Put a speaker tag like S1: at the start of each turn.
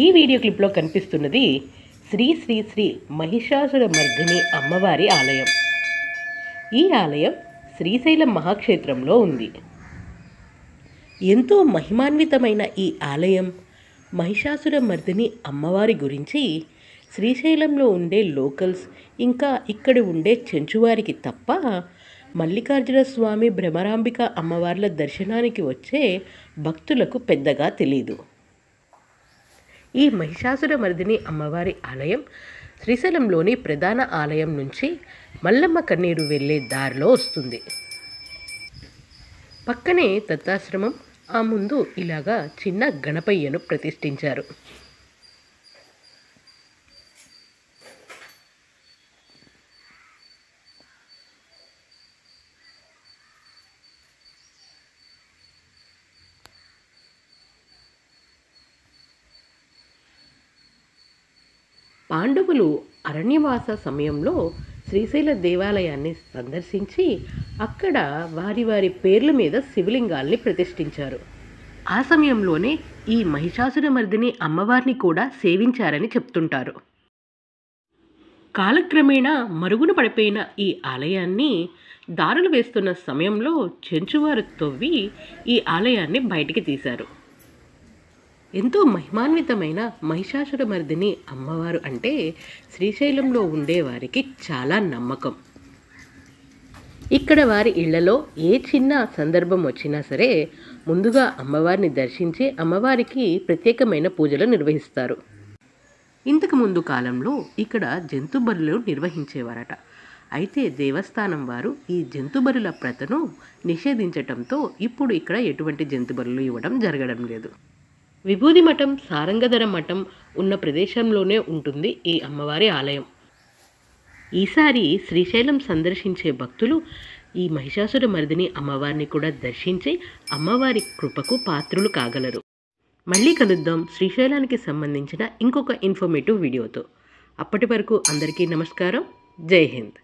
S1: ఈ వీడియో క్లిప్లో కనిపిస్తున్నది శ్రీ శ్రీ శ్రీ మహిషాసురమర్దిని అమ్మవారి ఆలయం. ఈ ఆలయం శ్రీశైలం మహాక్షేత్రంలో ఉంది. ఎంతో మహిమాన్వితమైన ఈ ఆలయం మహిషాసురమర్దిని అమ్మవారి గురించి శ్రీశైలంలో ఉండే లోకల్స్ ఇంకా ఇక్కడ ఉండే చెంచువారికి తప్ప మల్లికార్జున స్వామి భ్రమరాంబిక అమ్మవార్ల దర్శనానికి వచ్చే భక్తులకు పెద్దగా తెలీదు. ఈ మహిషాసురమర్దిని అమ్మవారి ఆలయం శ్రీశైలంలోని ప్రధాన ఆలయం నుంచి మల్లమ్మ కన్నీరు వెళ్ళే దారిలో వస్తుంది. పక్కనే దత్తాశ్రమం, ఆ ముందు ఇలాగా చిన్న గణపయ్యను ప్రతిష్ఠించారు. పాండవులు అరణ్యవాస సమయంలో శ్రీశైల దేవాలయాన్ని సందర్శించి అక్కడ వారి వారి పేర్ల మీద శివలింగాల్ని ప్రతిష్ఠించారు. ఆ సమయంలోనే ఈ మహిషాసురమర్దిని అమ్మవారిని కూడా సేవించారని చెప్తుంటారు. కాలక్రమేణా మరుగున పడిపోయిన ఈ ఆలయాన్ని దారులు వేస్తున్న సమయంలో చెంచువారు తవ్వి ఈ ఆలయాన్ని బయటికి తీశారు. ఎంతో మహిమాన్వితమైన మహిషాసురమర్దిని అమ్మవారు అంటే శ్రీశైలంలో ఉండేవారికి చాలా నమ్మకం. ఇక్కడ వారి ఇళ్లలో ఏ చిన్న సందర్భం వచ్చినా సరే ముందుగా అమ్మవారిని దర్శించి అమ్మవారికి ప్రత్యేకమైన పూజలు నిర్వహిస్తారు. ఇంతకు ముందు కాలంలో ఇక్కడ జంతు బలులు నిర్వహించేవారట. అయితే దేవస్థానం వారు ఈ జంతు బలుల ప్రథను నిషేధించటంతో ఇప్పుడు ఇక్కడ ఎటువంటి జంతు బలులు ఇవ్వడం జరగడం లేదు. విభూది మఠం, సారంగధర మఠం ఉన్న ప్రదేశంలోనే ఉంటుంది ఈ అమ్మవారి ఆలయం. ఈసారి శ్రీశైలం సందర్శించే భక్తులు ఈ మహిషాసురమర్దిని అమ్మవారిని కూడా దర్శించి అమ్మవారి కృపకు పాత్రులు కాగలరు. మళ్ళీ కలుద్దాం శ్రీశైలానికి సంబంధించిన ఇంకొక ఇన్ఫర్మేటివ్ వీడియోతో. అప్పటి వరకు అందరికీ నమస్కారం. జై హింద్.